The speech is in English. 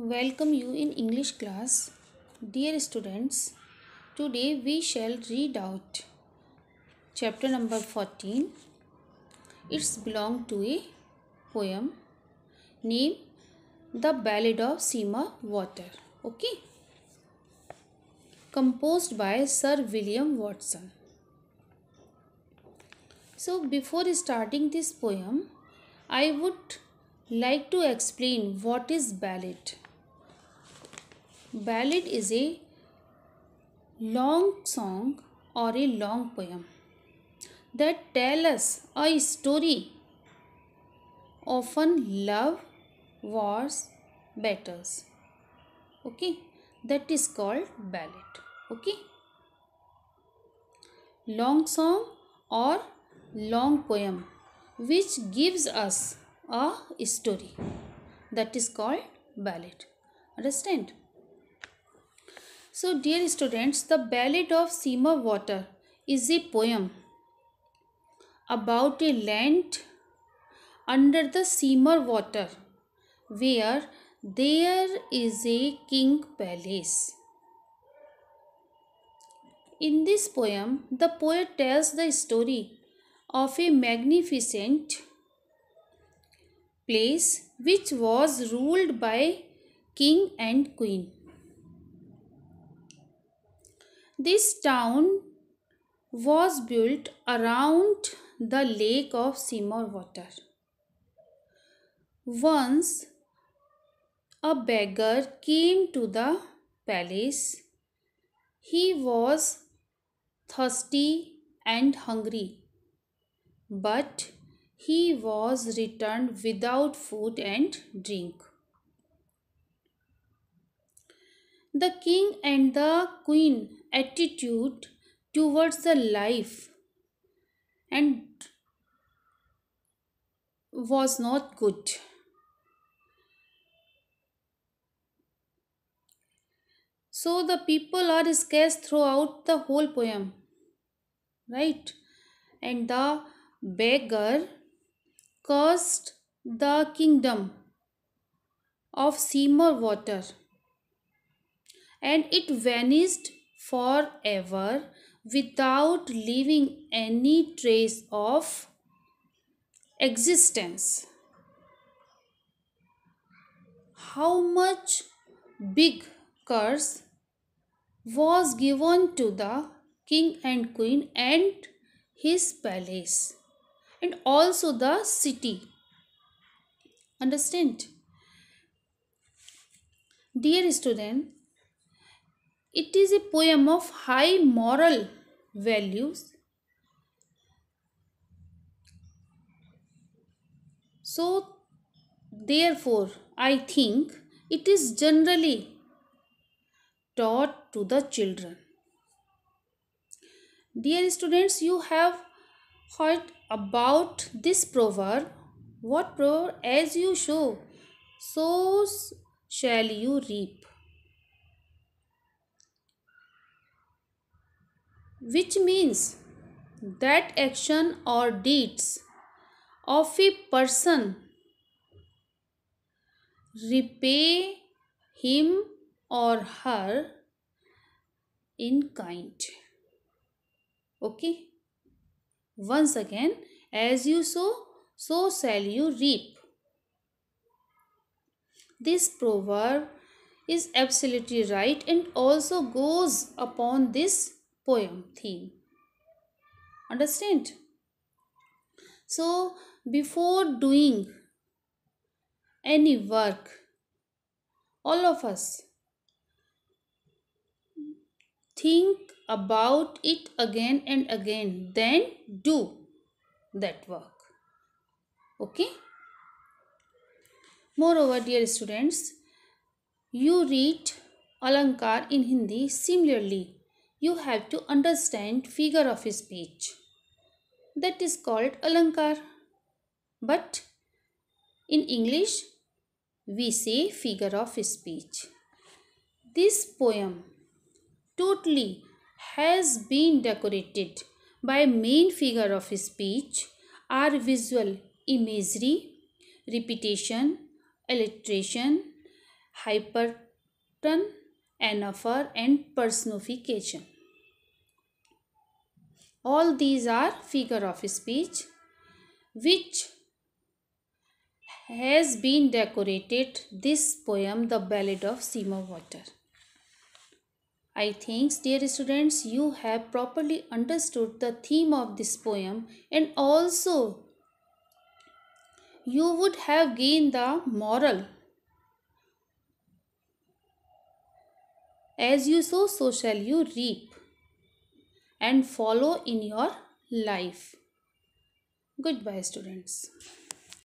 Welcome you in English class. Dear students, today we shall read out chapter number 14. It's belong to a poem named The Ballad of Seema Water. Okay? Composed by Sir William Watson. So before starting this poem, I would like to explain what is ballad. Ballad is a long song or a long poem that tell us a story, often love, wars, battles. Okay, that is called ballad. Okay, long song or long poem which gives us a story, that is called ballad. Understand? So, dear students, the Ballad of Seema Water is a poem about a land under the Seema water where there is a king palace. In this poem, the poet tells the story of a magnificent place which was ruled by king and queen. This town was built around the lake of Seema water. Once a beggar came to the palace. He was thirsty and hungry, but he was returned without food and drink. The king and the queen attitude towards the life and was not good. So the people are scarce throughout the whole poem, right? And the beggar cursed the kingdom of Seymour water and it vanished forever without leaving any trace of existence. How much big curse was given to the king and queen and his palace and also the city. Understand? Dear student, it is a poem of high moral values. So, therefore, I think it is generally taught to the children. Dear students, you have heard about this proverb. What proverb? As you sow, so shall you reap. Which means that action or deeds of a person repay him or her in kind. Okay. Once again, as you sow, so shall you reap. This proverb is absolutely right and also goes upon this poem theme. Understand? So, before doing any work, all of us think about it again and again, then do that work. Okay? Moreover, dear students, you read Alankar in Hindi. Similarly, you have to understand figure of speech. That is called Alankar. But in English, we say figure of speech. This poem totally has been decorated by main figure of speech are visual imagery, repetition, alliteration, hyperton, anaphor, and personification. All these are figure of speech which has been decorated this poem, The Ballad of Seymour Water. I think, dear students, you have properly understood the theme of this poem, and also you would have gained the moral. As you sow, so shall you reap, and follow in your life. Goodbye, students.